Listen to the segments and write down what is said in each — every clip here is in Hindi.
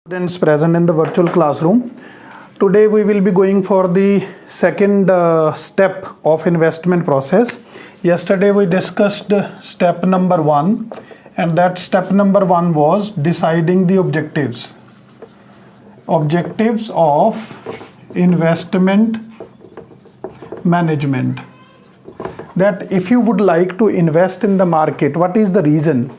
Students present in the virtual classroom. Today we will be going for the second step of investment process. Yesterday we discussed step number 1, and that step number 1 was deciding the objectives of investment management. That if you would like to invest in the market, what is the reason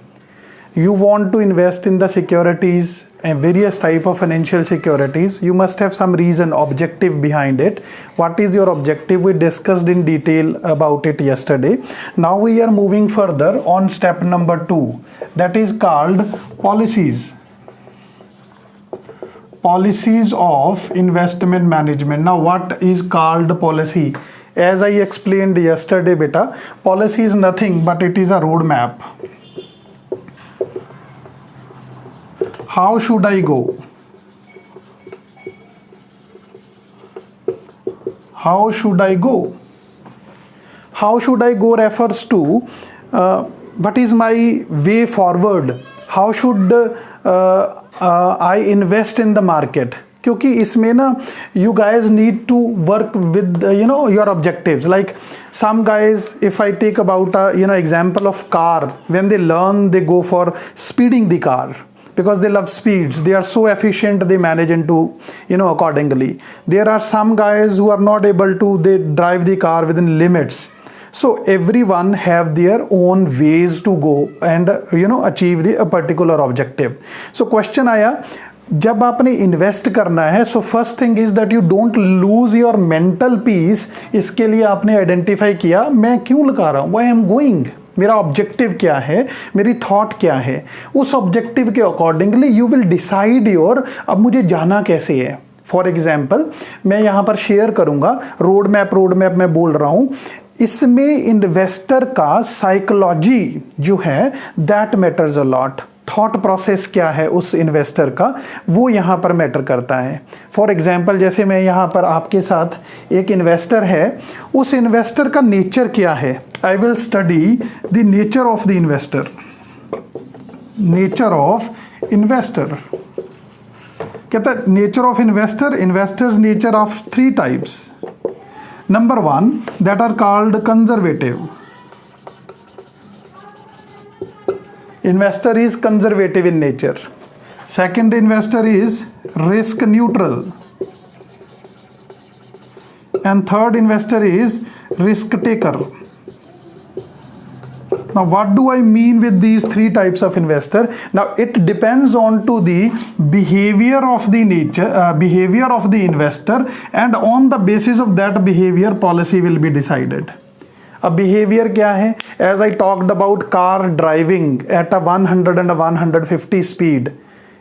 you want to invest in the securities and various type of financial securities? You must have some reason, objective behind it. What is your objective? We discussed in detail about it yesterday. Now we are moving further on step number 2, that is called policies of investment management. Now what is called policy? As I explained yesterday, beta, policy is nothing but it is a roadmap. How should I go? How should I go? How should I go refers to what is my way forward? How should I invest in the market? क्योंकि इसमें ना you guys need to work with your objectives. Like some guys, if I take about a example of car, when they learn, they go for speeding the car because they love speeds. They are so efficient, they manage into accordingly. There are some guys who are not able to, they drive the car within limits. So everyone have their own ways to go and achieve the particular objective. So question आया, जब आपने इन्वेस्ट करना है, so first thing is that you don't lose your mental peace. इसके लिए आपने आइडेंटिफाई किया मैं क्यों लगा रहा हूँ, व्हाई आई एम गोइंग, मेरा ऑब्जेक्टिव क्या है, मेरी थॉट क्या है. उस ऑब्जेक्टिव के accordingly you will decide your, अब मुझे जाना कैसे है. फॉर एग्जाम्पल मैं यहाँ पर शेयर करूँगा रोड मैप मैं बोल रहा हूँ. इसमें इन्वेस्टर का साइकोलॉजी जो है that matters a lot. Thought process क्या है उस इन्वेस्टर का, वो यहाँ पर मैटर करता है. फॉर एग्जाम्पल जैसे मैं यहाँ पर आपके साथ एक इन्वेस्टर है, उस इन्वेस्टर का नेचर क्या है. I will study the nature of the investor. Nature of investor कहता है nature of investor, investors nature of 3 types. Number 1 that are called conservative. Investor is conservative in nature. Second investor is risk neutral. And third investor is risk taker. Now what do I mean with these 3 types of investor? Now it depends on to the behavior of the behavior of the investor, and on the basis of that behavior policy will be decided. अब बिहेवियर क्या है, as I talked about car driving at a 100 and 150 speed.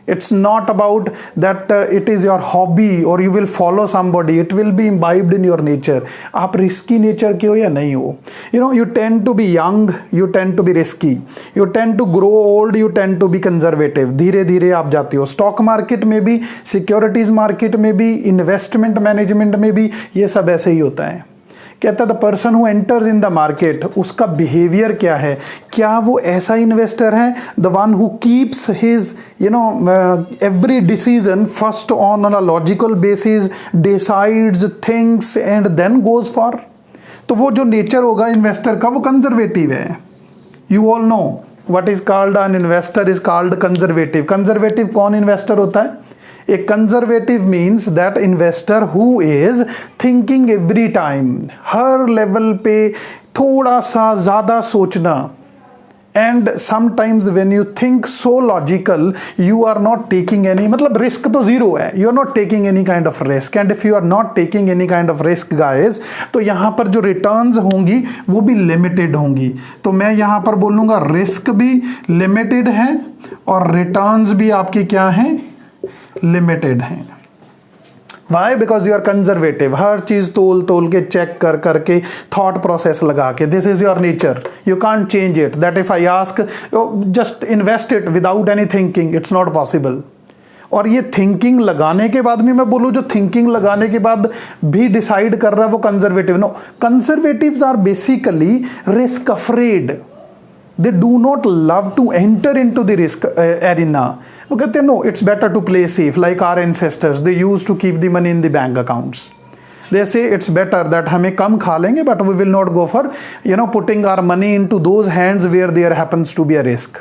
It's not about that it is your hobby और you will follow somebody. It will be imbibed in your nature. आप रिस्की नेचर के हो या नहीं हो. You tend to be young, you tend to be risky, you tend to grow old, you tend to be conservative. धीरे धीरे आप जाते हो. स्टॉक मार्केट में भी, सिक्योरिटीज मार्केट में भी, इन्वेस्टमेंट मैनेजमेंट में भी ये सब ऐसे ही होता है. कहता the person who enters in the market, उसका बिहेवियर क्या है. क्या वो ऐसा इन्वेस्टर है the one who keeps his every decision first on a logical basis, decides things and then goes for. तो वो जो नेचर होगा इन्वेस्टर का वो कंजर्वेटिव है. You all know what is called an investor is called conservative. Conservative कौन इन्वेस्टर होता है. A conservative means that investor who is thinking every time, her level पे थोड़ा सा ज़्यादा सोचना. And sometimes when you think so logical, you are not taking any, मतलब रिस्क तो ज़ीरो है. You are not taking any kind of risk. And if you are not taking any kind of risk guys, तो यहाँ पर जो रिटर्न्स होंगी वो भी लिमिटेड होंगी. तो मैं यहाँ पर बोलूँगा रिस्क भी लिमिटेड है और रिटर्न्स भी आपकी क्या हैं, लिमिटेड हैं. Why, because you are conservative. हर चीज तोल के चेक करके थॉट प्रोसेस लगा के, this is your nature. You can't change it. That if I ask just invest it without any thinking, it's not possible. और ये थिंकिंग लगाने के बाद भी मैं बोलूँ, जो थिंकिंग लगाने के बाद भी डिसाइड कर रहा है वो conservative. No, conservatives are basically risk afraid. they do not love to enter into the risk arena. वो कहते हैं no, it's better to play safe, like our ancestors, they used to keep the money in the bank accounts. They say it's better that हमें कम खा लेंगे, but we will not go for putting our money into those hands where there happens to be a risk.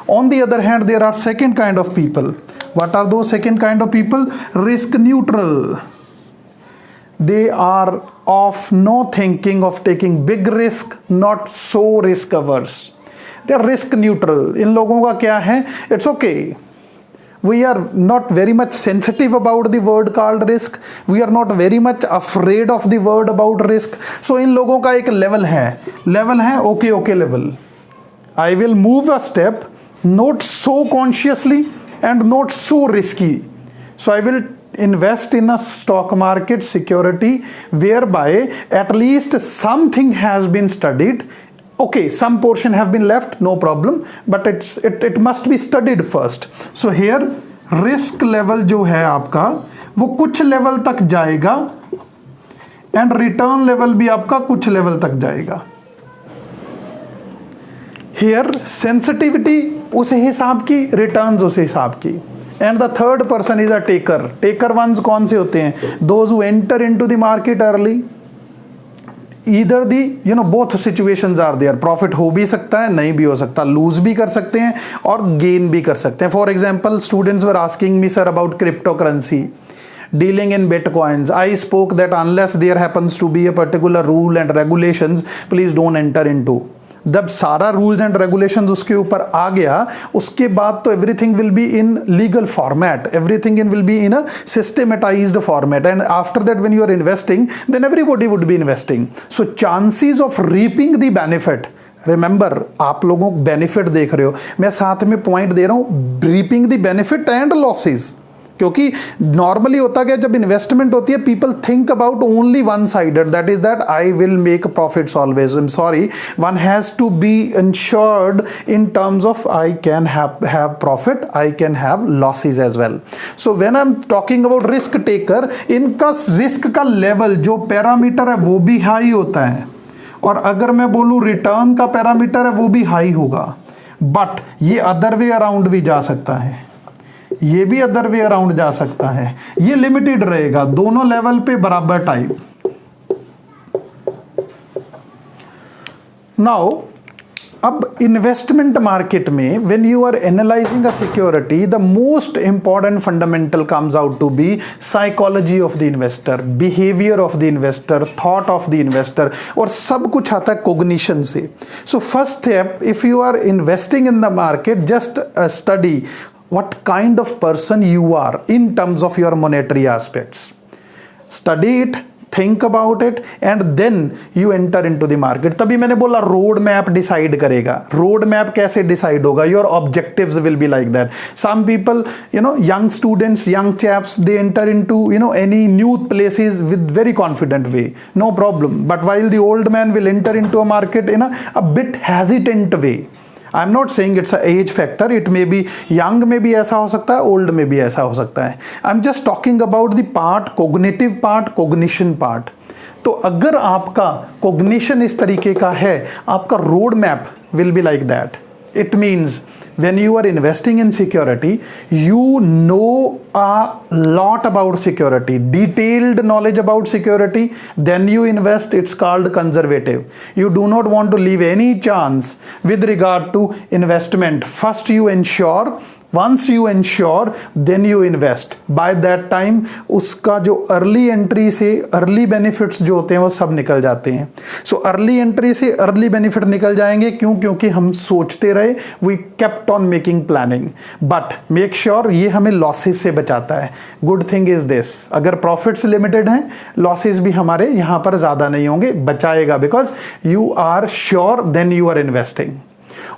On the other hand, there are second kind of people. What are those second kind of people? Risk neutral. They are of no thinking of taking big risk, not so risk averse. They are risk neutral. इन लोगों का क्या है? It's okay. We are not very much sensitive about the word called risk. We are not very much afraid of the word about risk. So इन लोगों का एक level है okay level. I will move a step, not so consciously and not so risky. So I will invest in a stock market security whereby at least something has been studied. Okay, some portion have been left, no problem, but it must be studied first. So here risk level जो है आपका वो कुछ लेवल तक जाएगा एंड रिटर्न लेवल भी आपका कुछ लेवल तक जाएगा. Here sensitivity उस हिसाब की, रिटर्न्स उस हिसाब की. And the third person is a taker. Taker ones कौन से होते हैं? Those who enter into the market early. Either the both situations are there. Profit हो भी सकता है, नहीं भी हो सकता, लूज भी कर सकते हैं और गेन भी कर सकते हैं. For example, students were asking me sir about crypto currency, dealing in bitcoins. I spoke that unless there happens to be a particular rule and regulations, please don't enter into. जब सारा रूल्स एंड रेगुलेशंस उसके ऊपर आ गया, उसके बाद तो everything will be in legal format, everything will be in a systematized format, and after that when you are investing then everybody would be investing. So chances of reaping the benefit, remember आप लोगों बेनिफिट देख रहे हो, मैं साथ में पॉइंट दे रहा हूं, reaping the benefit and losses. क्योंकि नॉर्मली होता क्या, जब इन्वेस्टमेंट होती है people think about only one sided, that is that I will make profits always. I am sorry, one has to be insured in terms of I can have profit, I can have losses as well. So when I am talking about risk taker, इनका रिस्क का लेवल जो पैरामीटर है वो भी हाई होता है, और अगर मैं बोलूं रिटर्न का पैरामीटर है वो भी हाई होगा. बट ये अदर वे अराउंड भी जा सकता है, ये भी अदर वे अराउंड जा सकता है, ये लिमिटेड रहेगा, दोनों लेवल पे बराबर टाइप. नाउ अब इन्वेस्टमेंट मार्केट में when you are analysing a security, the most important fundamental comes out to be psychology of the investor, behaviour of the investor, thought of the investor, और सब कुछ आता है कोग्निशन से. So first step, if you are investing in the market, just study what kind of person you are in terms of your monetary aspects. Study it, think about it, and then you enter into the market. तभी मैंने बोला रोड मैप डिसाइड करेगा. रोड मैप कैसे डिसाइड होगा? Your objectives will be like that. Some people, young students, young chaps, they enter into any new places with very confident way, no problem. But while the old man will enter into a market in a bit hesitant way. I am not saying it's a age factor, it may be young में भी ऐसा हो सकता है, ओल्ड में भी ऐसा हो सकता है. I am just talking about the part, cognitive part, cognition part. तो अगर आपका कोग्निशन इस तरीके का है, आपका road map will be like that. It means when you are investing in security, you know a lot about security, detailed knowledge about security, then you invest. It's called conservative. You do not want to leave any chance with regard to investment. First you ensure, once you ensure, then you invest. By that time उसका जो अर्ली एंट्री से अर्ली बेनिफिट्स जो होते हैं वो सब निकल जाते हैं. सो अर्ली एंट्री से अर्ली बेनिफिट निकल जाएंगे. क्यों? क्योंकि हम सोचते रहे, we kept on making planning. But make sure ये हमें लॉसेस से बचाता है. गुड थिंग इज दिस, अगर प्रॉफिट्स लिमिटेड हैं, लॉसेस भी हमारे यहाँ पर ज़्यादा नहीं होंगे, बचाएगा, because you are sure then you are investing.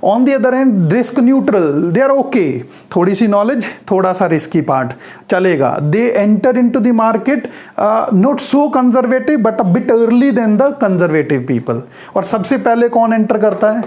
On the other hand, risk neutral, they are okay. थोड़ी सी नॉलेज, थोड़ा सा रिस्की पार्ट चलेगा. They enter into the market not so conservative but a bit early than the conservative people. और सबसे पहले कौन एंटर करता है?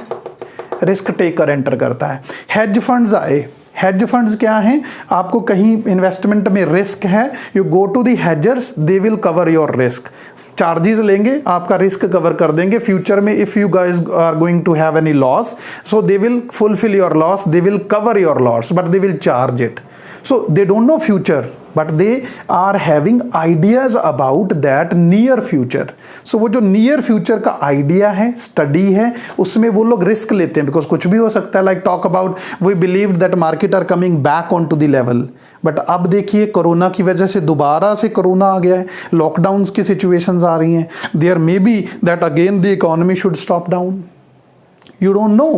रिस्क टेकर एंटर करता है. हेज फंड्स आए, हेज फंड्स क्या हैं? आपको कहीं इन्वेस्टमेंट में रिस्क है, you go to the hedgers, they will cover your risk, charges लेंगे, आपका रिस्क कवर कर देंगे फ्यूचर में। If you guys are going to have any loss, so they will fulfil your loss, they will cover your loss, but they will charge it. So they don't know future, but they are having ideas about that near future. So वो जो near future का idea है, study है, उसमें वो लोग risk लेते हैं, because कुछ भी हो सकता है. Like talk about, we believed that market are coming back onto the level, but अब देखिए कोरोना की वजह से दोबारा से कोरोना आ गया है, लॉकडाउन्स की situations आ रही हैं. There may be that again the economy should stop down. You don't know.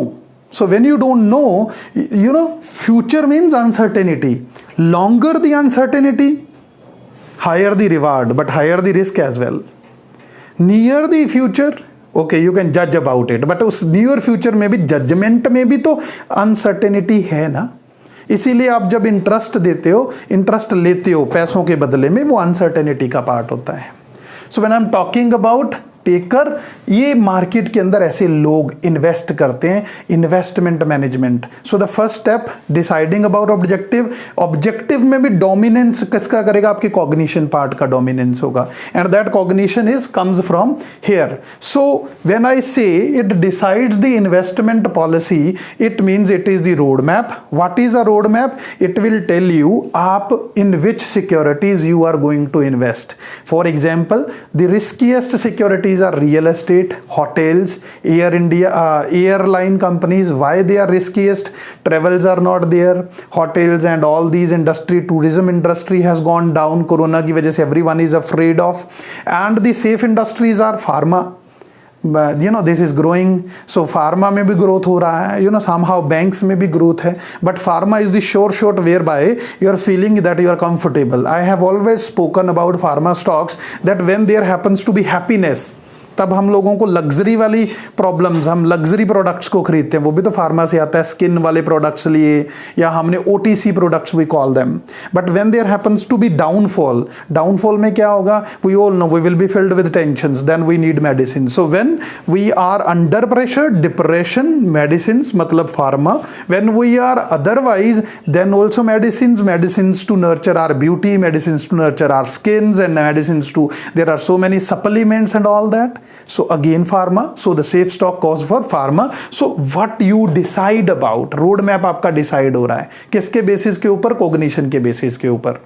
So when you don't know, you know, future means uncertainty. Longer the uncertainty, higher the reward, but higher the risk as well. Near the future, okay, you can judge about it, but उस near future में भी judgment में भी तो uncertainty है ना. इसीलिए आप जब इंटरेस्ट देते हो, इंटरेस्ट लेते हो पैसों के बदले में, वो अनसर्टेनिटी का पार्ट होता है. So when I am talking about taker, ये मार्केट के अंदर ऐसे लोग इन्वेस्ट करते हैं, investment management. So the first step, deciding about objective. Objective में भी डोमिनेंस किसका करेगा? आपके कॉग्निशन पार्ट का डोमिनेंस होगा, and that cognition is comes from here. So when I say it decides the investment policy, it means it is the road map. What is a road map? It will tell you आप in which securities you are going to invest. For example, the riskiest securities are real estate, hotels, Air India, airline companies. Why they are riskiest? Travels are not there, hotels and all these industry, tourism industry has gone down corona की वजह से, everyone is afraid of. And the safe industries are pharma. You know, this is growing. So pharma में भी growth हो रहा है, you know, somehow banks में भी growth है, but pharma is the sure shot whereby you are feeling that you are comfortable. I have always spoken about pharma stocks that when there happens to be happiness, तब हम लोगों को लग्जरी वाली प्रॉब्लम्स, हम लग्जरी प्रोडक्ट्स को खरीदते हैं, वो भी तो फार्मा से आता है. स्किन वाले प्रोडक्ट्स लिए, या हमने OTC products we call them. But when there happens to be downfall, downfall में क्या होगा? We all know we will be filled with tensions, then we need medicine. So when we are under pressure, depression, medicine मतलब pharma. When we are otherwise, then also medicine, medicine to nurture our beauty, medicine to nurture our skins, and medicine to, there are so many supplements and all that. So again pharma, so the safe stock calls for pharma. So what you decide about, road map आपका decide हो रहा है किसके बेसिस के ऊपर? कॉग्निशन के बेसिस के ऊपर.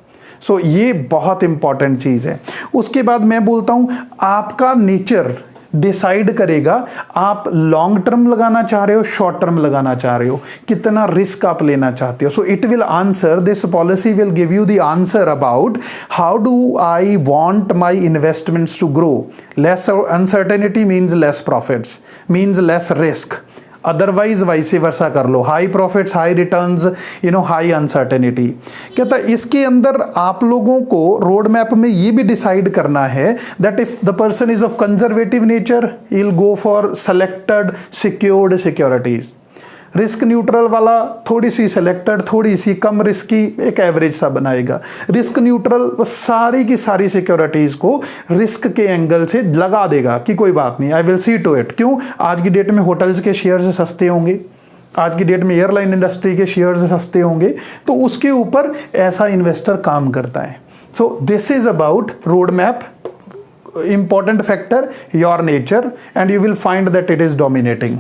So ये बहुत इंपॉर्टेंट चीज है. उसके बाद मैं बोलता हूं आपका नेचर डिसाइड करेगा आप लॉन्ग टर्म लगाना चाह रहे हो, शॉर्ट टर्म लगाना चाह रहे हो, कितना रिस्क आप लेना चाहते हो. So it will answer, this policy will give you the answer about how do I want my investments to grow. Less uncertainty means less profits, means less risk. Otherwise vice versa कर लो, high profits, high returns, you know, high uncertainty. कहता है इसके अंदर आप लोगों को रोड मैप में ये भी डिसाइड करना है that if the person is of conservative nature, he will go for selected secured securities. Risk neutral वाला थोड़ी सी सेलेक्टेड, थोड़ी सी कम रिस्की, एक एवरेज सा बनाएगा. रिस्क न्यूट्रल सारी की सारी सिक्योरिटीज को रिस्क के एंगल से लगा देगा कि कोई बात नहीं, I will see to it. क्यों? आज की डेट में होटल्स के शेयर्स सस्ते होंगे, आज की डेट में एयरलाइन इंडस्ट्री के शेयर्स सस्ते होंगे, तो उसके ऊपर ऐसा इन्वेस्टर काम करता है. So this is about road map. Important factor, your nature, and you will find that it is dominating.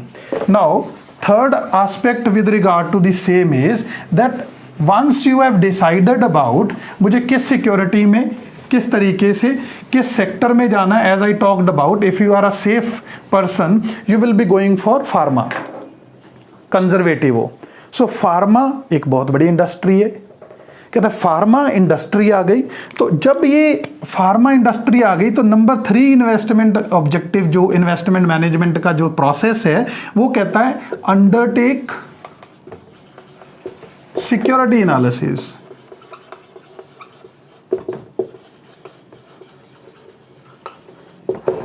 Now third aspect with regard to the same is that once you have decided about मुझे किस सिक्योरिटी में, किस तरीके से, किस सेक्टर में जाना है, as I talked about, if you are a safe person you will be going for pharma, conservative हो. सो फार्मा एक बहुत बड़ी इंडस्ट्री है. कहता है फार्मा इंडस्ट्री आ गई, तो जब ये फार्मा इंडस्ट्री आ गई तो नंबर 3 इन्वेस्टमेंट ऑब्जेक्टिव, जो इन्वेस्टमेंट मैनेजमेंट का जो प्रोसेस है, वो कहता है undertake security analysis.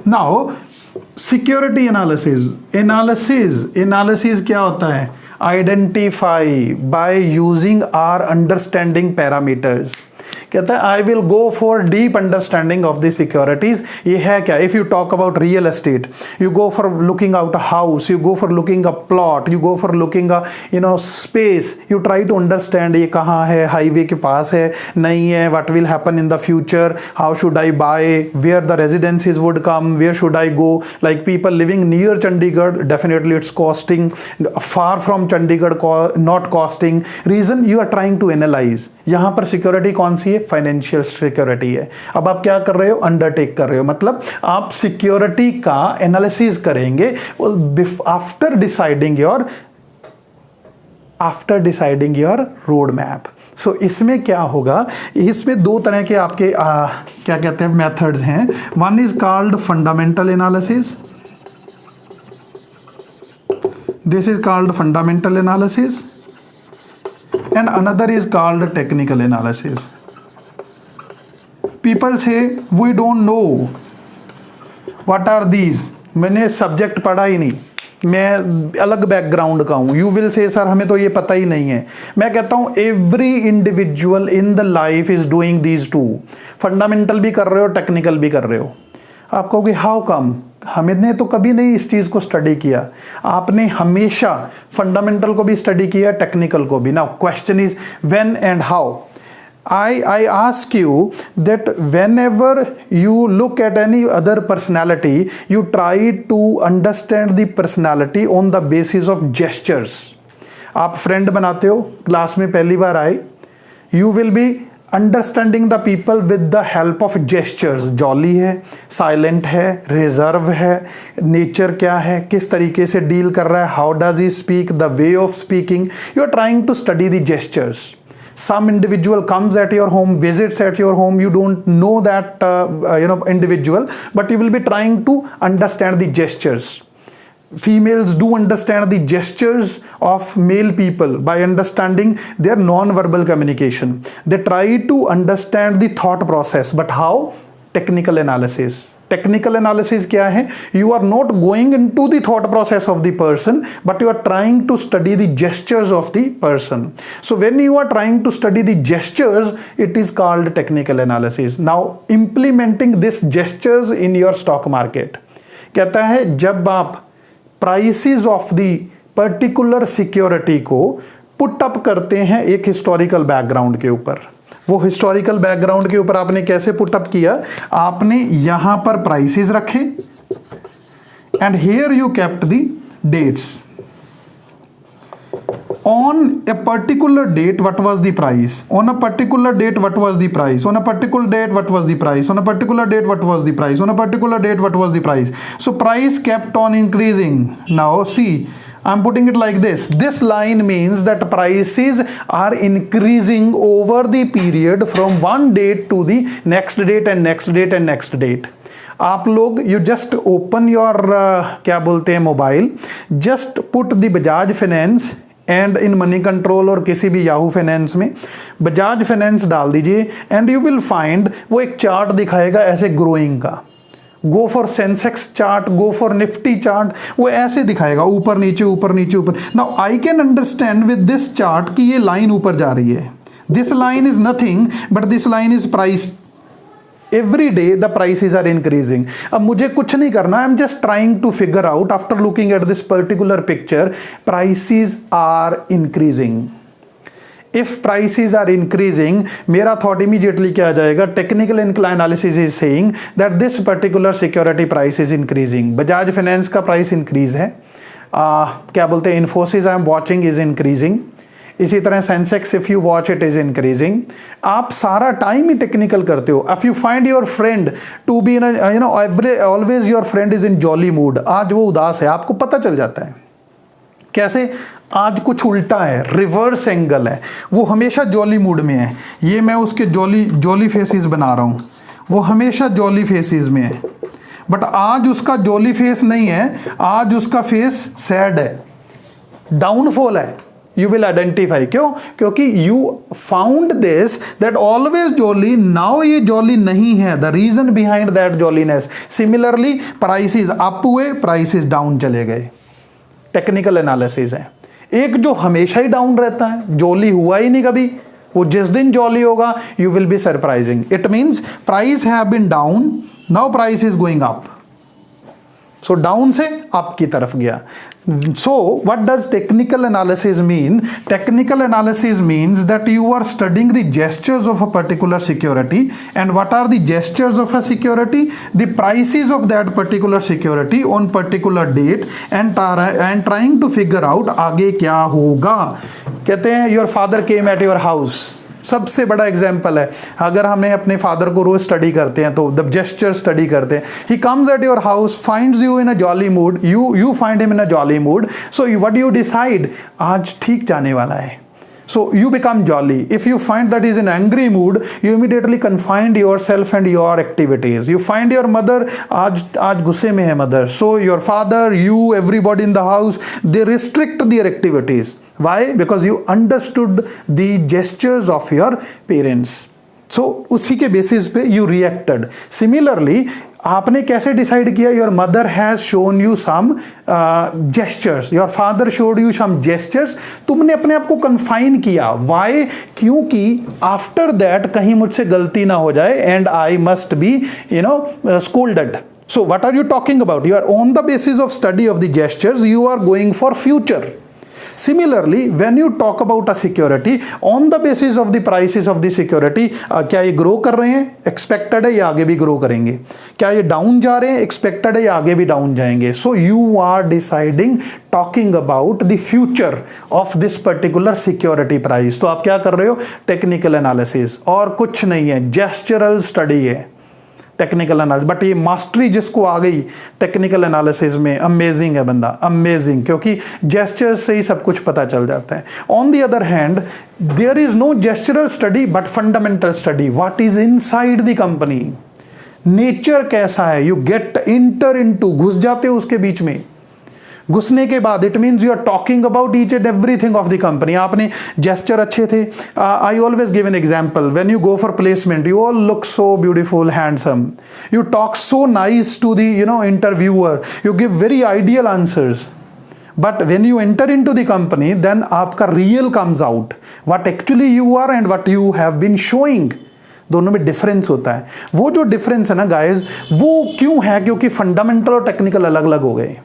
Now security analysis क्या होता है? Identify by using our understanding parameters. कहता है I will go for deep understanding of the securities. ये है क्या? If you talk about real estate, you go for looking out a house, you go for looking a plot, you go for looking a space, you try to understand ये कहाँ है, हाईवे के पास है, नहीं है, what will happen in the future, how should I buy, where the residencies would come, where should I go, like people living near Chandigarh, definitely it's costing, far from Chandigarh not costing. Reason, you are trying to analyse. यहां पर सिक्योरिटी कौन सी है? फाइनेंशियल सिक्योरिटी है। अब आप क्या कर रहे हो? अंडरटेक कर रहे हो, मतलब आप सिक्योरिटी का एनालिसिस करेंगे after deciding your road map. So इसमें क्या होगा? इसमें दो तरह के आपके क्या कहते हैं मेथड्स हैं। One is called fundamental analysis, this is called fundamental analysis, and another is called technical analysis. People say we don't know what are these. मैंने सब्जेक्ट पढ़ा ही नहीं, मैं अलग बैकग्राउंड का हूँ। यू विल से सर हमें तो ये पता ही नहीं है। मैं कहता हूँ every individual in the life is doing these two. Fundamental भी कर रहे हो, टेक्निकल भी कर रहे हो। आप कहोगे हाउ कम? हमने तो कभी नहीं इस चीज़ को स्टडी किया। आपने हमेशा फंडामेंटल को भी स्टडी किया, टेक्निकल को भी। Now question is when and how. I ask you that whenever you look at any other personality, you try to understand the personality on the basis of gestures. आप फ्रेंड बनाते हो, क्लास में पहली बार आए, you will be understanding the people with the help of gestures. Jolly है, साइलेंट है, रिजर्व है, नेचर क्या है, किस तरीके से डील कर रहा है, how does he speak, the way of speaking. You are trying to study the gestures. Some individual comes at your home, visits at your home, you don't know that individual, but you will be trying to understand the gestures. Females do understand the gestures of male people by understanding their non-verbal communication. They try to understand the thought process, but how? Technical analysis. Technical analysis क्या है? You are not going into the thought process of the person, but you are trying to study the gestures of the person. So when you are trying to study the gestures, it is called technical analysis. Now implementing this gestures in your stock market. कहता है जब आप prices of the particular security को पुट अप करते हैं एक हिस्टोरिकल बैकग्राउंड के ऊपर। वो हिस्टोरिकल बैकग्राउंड के ऊपर आपने कैसे पुट अप किया? आपने यहां पर प्राइसेस रखे and here you kept the dates. On a particular date, what was the price? On a particular date, what was the price? On a particular date, what was the price? On a particular date, what was the price? On a particular date, what was the price? So price kept on increasing. Now see, I'm putting it like this. This line means that prices are increasing over the period from one date to the next date and next date and next date. आप लोग you just open your क्या बोलते हैं mobile, just put the Bajaj Finance and in money control और किसी भी याहू फाइनेंस में बजाज फाइनेंस डाल दीजिए एंड यू विल फाइंड वो एक चार्ट दिखाएगा ऐसे ग्रोइंग का। Go for Sensex chart, go for Nifty chart, वो ऐसे दिखाएगा ऊपर नीचे ऊपर नीचे ऊपर। Now I can understand with this chart कि ये लाइन ऊपर जा रही है। This line is nothing but this line is price. Every day the prices are increasing. अब मुझे कुछ नहीं करना, I'm just trying to figure out after looking at this particular picture, prices are increasing. If prices are increasing, मेरा thought immediately क्या आ जाएगा? Technical analysis is saying that this particular security price is increasing. Bajaj Finance का price increase है, क्या बोलते हैं, Infosys I am watching is increasing. इसी तरह Sensex if you watch it is increasing. आप सारा टाइम ही टेक्निकल करते हो। If you find your friend to be always your friend is in jolly mood, आज वो उदास है, आपको पता चल जाता है। कैसे? आज कुछ उल्टा है, रिवर्स एंगल है, वो हमेशा जॉली मूड में है। ये मैं उसके जॉली फेसेस बना रहा हूँ, वो हमेशा जॉली फेसेस में है, बट आज उसका जॉली फेस नहीं है, आज उसका फेस सैड है, डाउनफॉल है। You will identify. क्यों? क्योंकि you found this that always jolly, now ये jolly नहीं है। The reason behind that jolliness. Similarly, prices up हुए, prices down चले गए। Technical analysis है। एक जो हमेशा ही डाउन रहता है, jolly हुआ ही नहीं कभी, वो जिस दिन जॉली होगा you will be surprising. It means price have been down, now price is going up. So down से अप की तरफ गया. So what does technical analysis mean? Technical analysis means that you are studying the gestures of a particular security. And what are the gestures of a security? The prices of that particular security on particular date and trying to figure out आगे क्या होगा. कहते हैं your father came at your house. सबसे बड़ा एग्जाम्पल है, अगर हमें अपने फादर को रोज स्टडी करते हैं तो द जेस्चर स्टडी करते हैं. He comes at your house, finds you in a jolly mood, you find him in a jolly mood. So what you decide, आज ठीक जाने वाला है. So you become jolly. If you find that he is in angry mood, you immediately confine yourself and your activities. You find your mother, आज गुस्से में है mother. So your father, you, everybody in the house, they restrict their activities. Why? Because you understood the gestures of your parents. So उसी के बेसिस पे you reacted. Similarly, आपने कैसे डिसाइड किया? Your mother has shown you some gestures, your father showed you some gestures. तुमने अपने आप को कन्फाइन किया. वाई? क्योंकि आफ्टर दैट कहीं मुझसे गलती ना हो जाए and I must be scolded. So what are you talking about? You are on the basis of study of the gestures, you are going for future. Similarly, when you talk about a security, on the basis of the prices of the security, क्या ये ग्रो कर रहे हैं? एक्सपेक्टेड है, ये आगे भी ग्रो करेंगे. क्या ये डाउन जा रहे हैं? एक्सपेक्टेड है, ये आगे भी डाउन जाएंगे. So you are deciding, talking about the future of this particular security price. तो आप क्या कर रहे हो? टेक्निकल एनालिसिस, और कुछ नहीं है, जेस्चरल स्टडी है टेक्निकल एनालिसिस. बट ये मास्टरी जिसको आ गई टेक्निकल एनालिसिस में, अमेजिंग है बंदा, अमेजिंग, क्योंकि जेस्चर्स से ही सब कुछ पता चल जाता है. On the other hand, there is no gestural study but fundamental study. What is inside the company, nature कैसा है, यू गेट इंटर इनटू, घुस जाते हो उसके बीच में. घुसने के बाद it means you are talking about each and everything of the company. आपने जेस्चर अच्छे थे. I always give an example. When you go for placement, you all look so beautiful, handsome, you talk so nice to the interviewer, you give very ideal answers. But when you enter in to the company, then आपका real comes out, what actually you are and what you have been showing. दोनों में डिफरेंस होता है. वो जो डिफरेंस है ना गाइज, वो क्यों है? क्योंकि फंडामेंटल और टेक्निकल अलग अलग हो गए.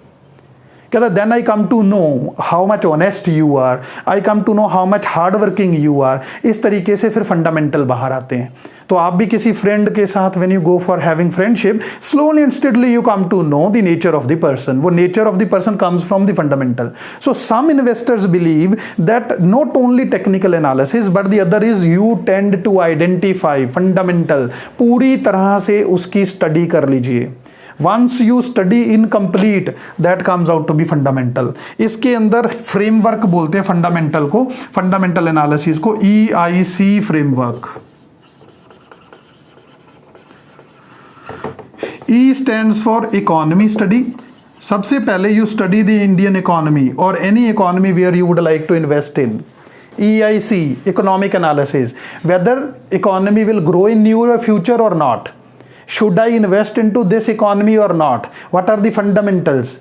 कहता then I come to know how much honest you are, I come to know how much hard working you are. इस तरीके से फिर फंडामेंटल बाहर आते हैं. तो आप भी किसी फ्रेंड के साथ when you go for having friendship, slowly and steadily you come to know the nature of the person. वो nature of the person comes from the fundamental. So some investors believe that not only technical analysis but the other is you tend to identify fundamental. पूरी तरह से उसकी स्टडी कर लीजिए. Once you study incomplete, that comes out to be fundamental. इसके अंदर फ्रेमवर्क बोलते हैं फंडामेंटल को, फंडामेंटल एनालिसिस को, EIC framework. E stands for economy study. सबसे पहले you study the Indian economy or any economy where you would like to invest in. EIC, economic analysis, whether economy will grow in near future or not. Should I invest into this economy or not? What are the fundamentals?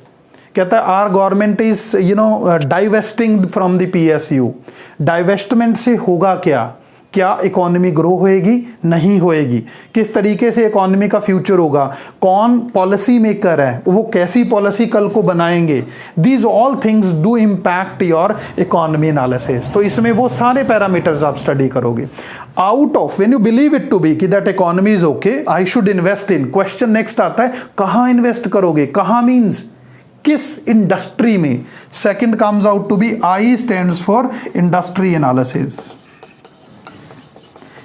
कहता है our government is divesting from the PSU. Divestment से होगा क्या? क्या इकोनॉमी ग्रो होएगी? नहीं होएगी. किस तरीके से इकोनॉमी का फ्यूचर होगा? कौन पॉलिसी मेकर है? वो कैसी पॉलिसी कल को बनाएंगे? These all things do impact your economy analysis. तो इसमें वो सारे पैरामीटर्स आप स्टडी करोगे. Out of when you believe it to be कि that economy is okay, I should invest in. Question next आता है, कहाँ इन्वेस्ट करोगे? कहाँ मीन्स किस इंडस्ट्री में? Second comes out to be I stands for industry analysis.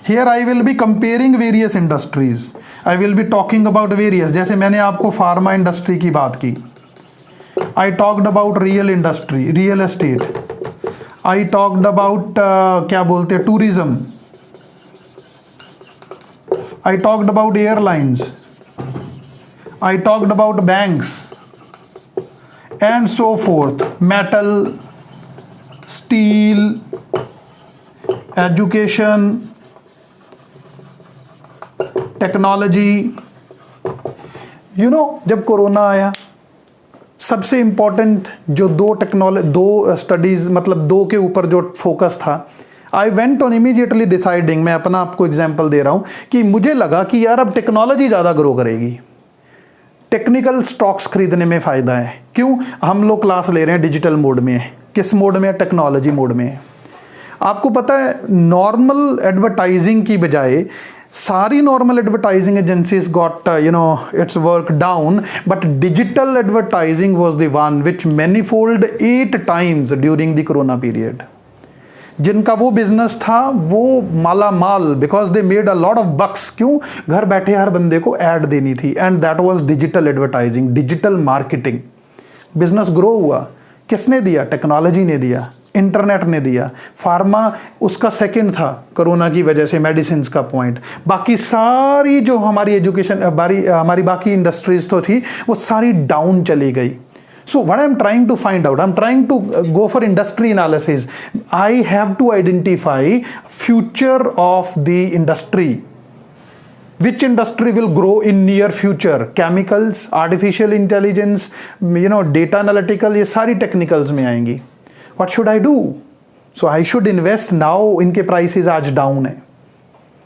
Here I will be comparing various industries. I will be talking about various. जैसे मैंने आपको फार्मा इंडस्ट्री की बात की. I talked about real industry, real estate. I talked about क्या बोलते हैं, tourism. I talked about airlines. I talked about banks and so forth. Metal, steel, education, technology. जब कोरोना आया, सबसे इंपॉर्टेंट जो दो स्टडीज, मतलब दो के ऊपर जो फोकस था, I went on immediately deciding, मैं अपना आपको एग्जाम्पल दे रहा हूँ कि मुझे लगा कि यार अब टेक्नोलॉजी ज़्यादा ग्रो करेगी, टेक्निकल स्टॉक्स खरीदने में फ़ायदा है। क्यों? हम लोग क्लास ले रहे हैं डिजिटल मोड में, किस मोड में? टेक्नोलॉजी मोड में। आपको पता है नॉर्मल एडवर्टाइजिंग की बजाय सारी normal advertising agencies got its work down, but digital advertising was the one which manifold 8 times during the corona period. जिनका वो बिजनेस था वो माला माल, because they made a lot of bucks. क्यों? घर बैठे हर बंदे को ऐड देनी थी, and that was digital advertising, digital marketing. Business grow हुआ, किसने दिया? टेक्नोलॉजी ने दिया, इंटरनेट ने दिया। फार्मा उसका सेकंड था कोरोना की वजह से, मेडिसिन का पॉइंट। बाकी सारी जो हमारी एजुकेशन हमारी बाकी इंडस्ट्रीज तो थी वो सारी डाउन चली गई। So what I'm trying to find out, I'm trying to go for industry analysis. I have to identify future of the industry. Which industry will grow in near future? Chemicals, artificial intelligence, data analytical, ये सारी technicals में आएंगी। What should I do? So I should invest now, इनके prices आज down है।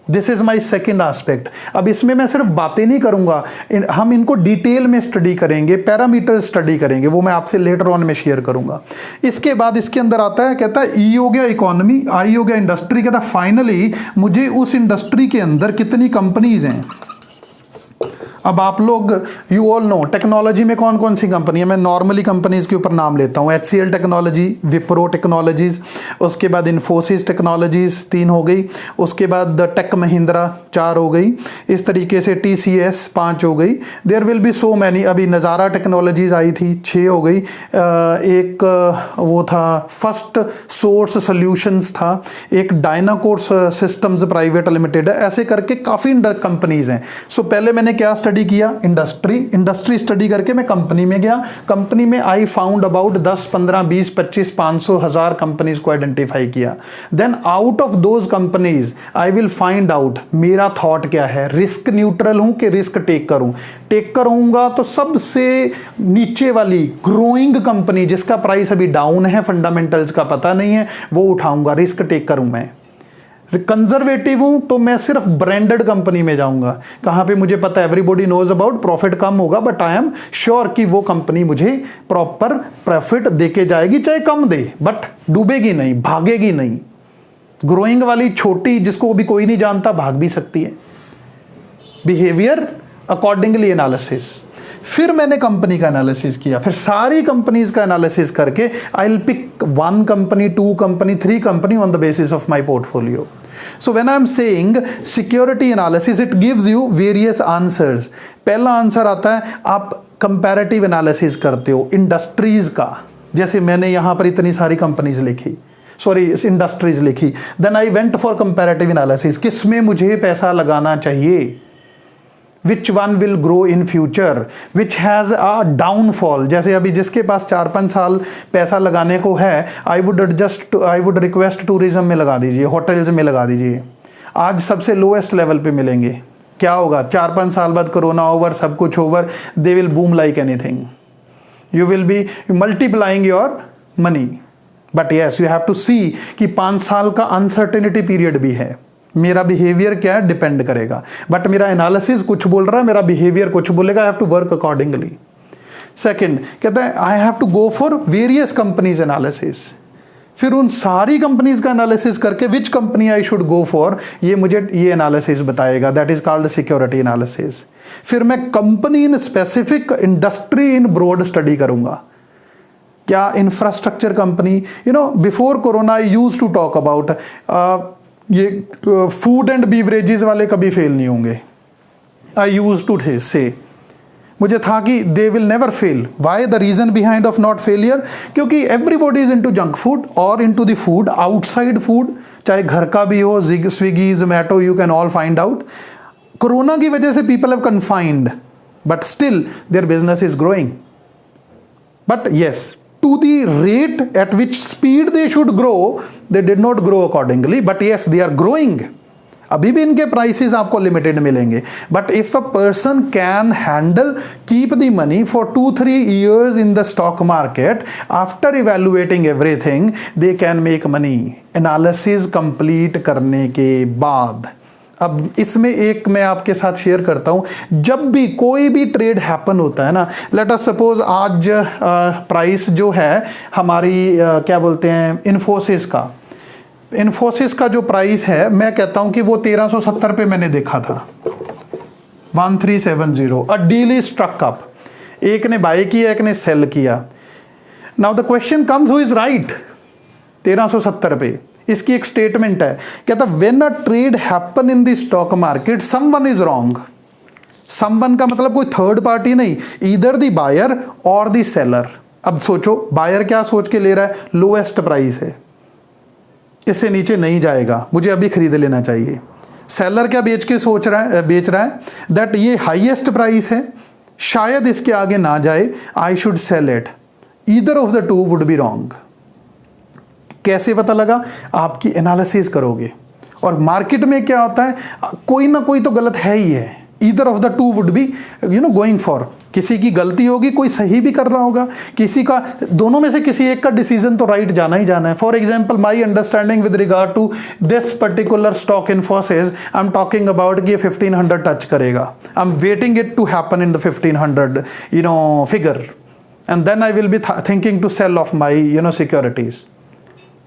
This is my second aspect. अब इसमें मैं सिर्फ बातें नहीं करूंगा, हम इनको डिटेल में स्टडी करेंगे, पैरामीटर स्टडी करेंगे, वो मैं आपसे लेटर ऑन में शेयर करूंगा। इसके बाद इसके अंदर आता है, कहता है ई हो गया इकोनॉमी, आई हो गया इंडस्ट्री, कहता है फाइनली मुझे उस इंडस्ट्री के अंदर कितनी कंपनीज हैं। अब आप लोग यू ऑल नो टेक्नोलॉजी में कौन कौन सी कंपनी है। मैं नॉर्मली कंपनीज के ऊपर नाम लेता हूँ। HCL टेक्नोलॉजी, विप्रो टेक्नोलॉजीज, उसके बाद इन्फोसिस टेक्नोलॉजीज 3 हो गई, उसके बाद टेक महिंद्रा 4 हो गई, इस तरीके से TCS 5 हो गई। There will be so many. अभी नज़ारा टेक्नोलॉजीज आई थी 6 हो गई, एक वो था फर्स्ट सोर्स सोल्यूशंस था, एक डायनाकोर सिस्टम्स प्राइवेट लिमिटेड है, ऐसे करके काफ़ी कंपनीज हैं। सो पहले मैंने क्या स्टडी किया? इंडस्ट्री स्टडी करके मैं कंपनी में गया। कंपनी में आई फाउंड अबाउट 10, 15, 20, 25, 500, 1000 कंपनीज को आइडेंटिफाई किया। Then out of those companies I will find out मेरा थॉट क्या है, रिस्क न्यूट्रल हूं कि रिस्क टेक करूं। टेक करूंगा तो सबसे नीचे वाली ग्रोइंग कंपनी जिसका प्राइस अभी डाउन है, फंडामेंटल्स का पता नहीं है, वो उठाऊंगा, रिस्क टेक करूं। मैं कंजर्वेटिव हूं तो मैं सिर्फ ब्रांडेड कंपनी में जाऊंगा, कहां पे मुझे पता है एवरीबॉडी नोज अबाउट, प्रॉफिट कम होगा बट आई एम श्योर कि वो कंपनी मुझे प्रॉपर प्रॉफिट देके जाएगी, चाहे कम दे बट डूबेगी नहीं, भागेगी नहीं। ग्रोइंग वाली छोटी जिसको भी कोई नहीं जानता भाग भी सकती है। Behaviour accordingly analysis. फिर मैंने कंपनी का एनालिसिस किया, फिर सारी कंपनीज का एनालिसिस करके I will pick 1 company, 2 company, 3 company on the basis of my portfolio. So when I'm saying security analysis, it gives you various answers. पहला आंसर आता है आप कंपैरेटिव एनालिसिस करते हो इंडस्ट्रीज का, जैसे मैंने यहाँ पर इतनी सारी कंपनीज लिखी, सॉरी इंडस्ट्रीज लिखी। Then I went for comparative analysis, किसमें मुझे पैसा लगाना चाहिए, which one will grow in future, which has a downfall. जैसे अभी जिसके पास 4-5 साल पैसा लगाने को है, आई वुड रिक्वेस्ट टूरिज्म में लगा दीजिए, होटल्स में लगा दीजिए। आज सबसे लोएस्ट लेवल पे मिलेंगे। क्या होगा 4-5 साल बाद? कोरोना ओवर, सब कुछ over, they will boom like anything. You will be multiplying your money. But yes, you have to see कि 5 साल का अनसर्टेनिटी पीरियड भी है। मेरा बिहेवियर क्या है डिपेंड करेगा, बट मेरा एनालिसिस कुछ बोल रहा है, मेरा बिहेवियर कुछ बोलेगा। I have to work accordingly. Second कहता है I have to go for various companies analysis. फिर उन सारी कंपनीज का एनालिसिस करके which company I should go for, ये मुझे ये एनालिसिस बताएगा। That is called security analysis. फिर मैं company in specific, industry in broad study करूंगा। क्या infrastructure company, before corona I use to talk about ये फूड एंड बीवरेजेस वाले कभी फेल नहीं होंगे। आई यूज टू से, मुझे था कि they will never fail. Why? The reason behind of not failure, क्योंकि everybody is into junk food और into the food, outside food, चाहे घर का भी हो, Swiggy, Zomato, you can all find out. Corona की वजह से people have confined, but still their business is growing. But yes, to the rate at which speed they should grow, they did not grow accordingly, but yes, they are growing. अभी भी इनके प्राइसेस आपको लिमिटेड मिलेंगे, but if a person can handle keep the money for 2-3 years in the stock market, after evaluating everything they can make money analysis complete करने के बाद। अब इसमें एक मैं आपके साथ शेयर करता हूं, जब भी कोई भी ट्रेड हैपन होता है ना, लेट अस सपोज आज प्राइस जो है हमारी क्या बोलते हैं इन्फोसिस का जो प्राइस है, मैं कहता हूं कि वो 1370 पे मैंने देखा था, 1370। A deal is struck up, एक ने बाय किया एक ने सेल किया। Now the question comes who is right? 1370 पे इसकी एक स्टेटमेंट है, कहता when a trade happen in the stock market someone is wrong. Someone का मतलब कोई थर्ड पार्टी नहीं, ईदर द बायर और द सेलर। अब सोचो बायर क्या सोच के ले रहा है, लोएस्ट प्राइस है, इससे नीचे नहीं जाएगा, मुझे अभी खरीद लेना चाहिए। सेलर क्या बेच रहा है दैट ये हाईएस्ट प्राइस है, शायद इसके आगे ना जाए, I should sell it. Either of the two would be wrong. कैसे पता लगा? आपकी एनालिसिस करोगे। और मार्केट में क्या होता है, कोई ना कोई तो गलत है ही है। Either of the two would be going for, किसी की गलती होगी, कोई सही भी कर रहा होगा, किसी का, दोनों में से किसी एक का डिसीजन तो राइट जाना ही जाना है। For example my understanding with regard to this particular stock Infosys, I am talking about कि 1500 टच करेगा, I am waiting it to happen in the 1500 figure, and then I will be thinking to sell off my securities.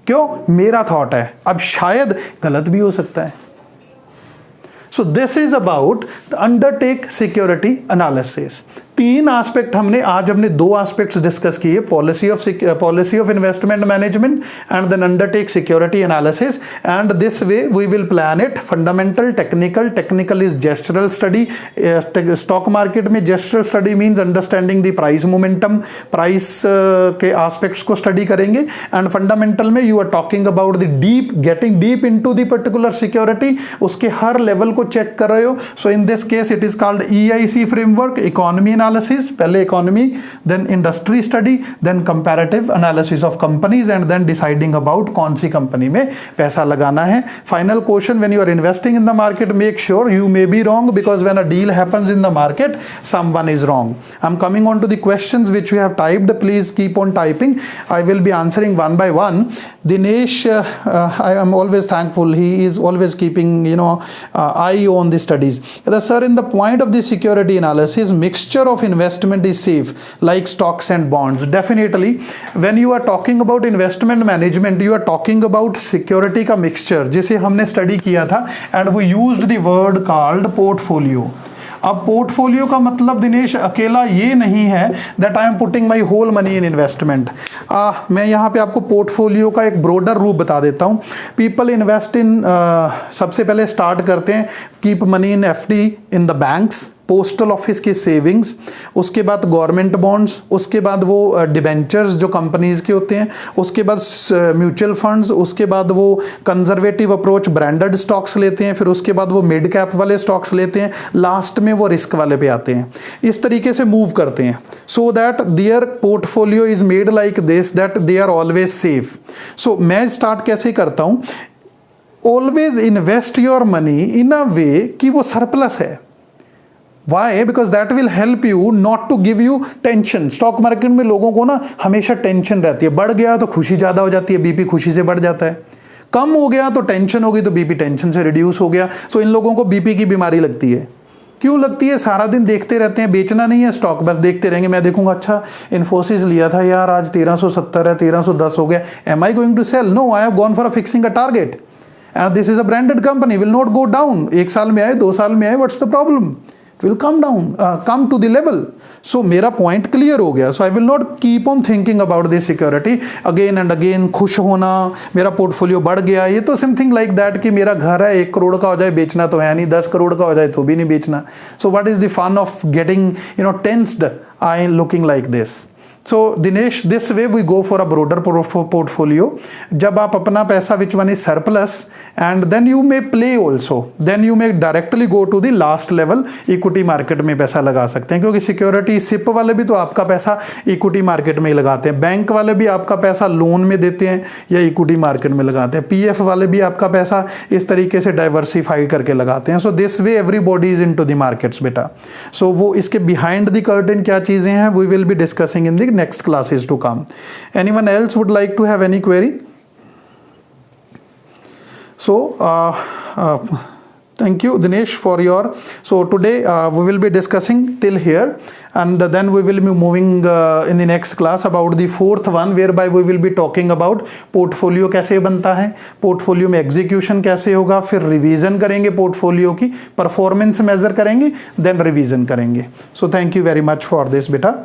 क्यों? मेरा थॉट है, अब शायद गलत भी हो सकता है। So this is about the undertake security analysis. 3 aspect हमने दो एस्पेक्ट्स डिस्कस किए, policy of investment management and then undertake security analysis, and this way we will plan it. Fundamental, technical is gestural study. Stock market में gestural study means understanding the price momentum, price के एस्पेक्ट्स को स्टडी करेंगे। एंड फंडामेंटल में you are talking about the getting deep into the particular security, उसके हर लेवल को चेक कर रहे हो। So in this case it is called EIC framework, economy analysis, पहले economy, then industry study, then comparative analysis of companies, and then deciding about कौन सी कंपनी में पैसा लगाना है। Final question, when you are investing in the market, make sure you may be wrong, because when a deal happens in the market someone is wrong. I am coming on to the questions which you have typed, please keep on typing, I will be answering one by one. Dinesh, I am always thankful, he is always keeping eye on the studies. Sir, in the point of the security analysis, mixture of investment is safe, like stocks and bonds. Definitely, when you are talking about investment management, you are talking about security का mixture, जिसे हमने study किया था, and we used the word called portfolio. अब पोर्टफोलियो का मतलब दिनेश अकेला ये नहीं है that I am putting my whole money in investment. मैं यहाँ पे आपको पोर्टफोलियो का एक ब्रॉडर रूप बता देता हूँ। पीपल इन्वेस्ट इन, सबसे पहले स्टार्ट करते हैं keep money in FD in the banks, postal office की सेविंग्स, उसके बाद गवर्नमेंट बॉन्ड्स, उसके बाद वो डिबेंचर्स जो कंपनीज के होते हैं, उसके बाद म्यूचुअल फंड्स, उसके बाद वो कंजर्वेटिव अप्रोच ब्रांडेड स्टॉक्स लेते हैं, फिर उसके बाद वो मिड कैप वाले स्टॉक्स लेते हैं, लास्ट में वो रिस्क वाले पे आते हैं। इस तरीके से मूव करते हैं so that their portfolio is made like this that they are always safe. सो मैं स्टार्ट कैसे करता हूँ, always invest your money in a way कि वो सरप्लस है। Why? Because that will help you not to give you tension. Stock market में लोगों को ना हमेशा टेंशन रहती है, बढ़ गया तो खुशी ज़्यादा हो जाती है, BP खुशी से बढ़ जाता है, कम हो गया तो टेंशन हो गई तो BP टेंशन से रिड्यूस हो गया। सो इन लोगों को BP की बीमारी लगती है। क्यों लगती है? सारा दिन देखते रहते हैं, बेचना नहीं है स्टॉक, बस देखते रहेंगे। मैं देखूंगा अच्छा इन्फोसिस लिया था यार, आज 1370 है, 1310 हो गया, am I going to sell? No, I have gone for fixing a target and this is a branded company, will not go down. 1 साल में आए, 2 साल में आए, what's the problem? It will come down, come to the level. So मेरा पॉइंट क्लियर हो गया। So I will not keep on thinking about this security again and again। खुश होना, मेरा पोर्टफोलियो बढ़ गया, ये तो समथिंग लाइक दैट कि मेरा घर है 1 करोड़ का हो जाए, बेचना तो है नहीं, 10 करोड़ का हो जाए तो भी नहीं बेचना। So what is the fun of getting tensed? I looking like this। So Dinesh, this way we go for a broader portfolio. जब आप अपना पैसा which one is surplus and then you may play also, then you may directly go to the last level, equity market में पैसा लगा सकते हैं. क्योंकि सिक्योरिटी सिप वाले भी तो आपका पैसा इक्विटी मार्केट में ही लगाते हैं, बैंक वाले भी आपका पैसा लोन में देते हैं या इक्विटी मार्केट में लगाते हैं, पीएफ वाले भी आपका पैसा इस तरीके से डाइवर्सिफाई करके लगाते हैं. So this way everybody is into the markets बेटा. सो वो इसके बिहाइंड द कर्टन क्या चीजें हैं, we will be discussing in the next classes to come. Anyone else would like to have any query? So thank you Dinesh for your, so today we will be discussing till here, and then we will be moving in the next class about the fourth one, whereby we will be talking about portfolio कैसे बनता है, portfolio में execution कैसे होगा, फिर revision करेंगे, portfolio की performance measure करेंगे, then revision करेंगे. So thank you very much for this बेटा.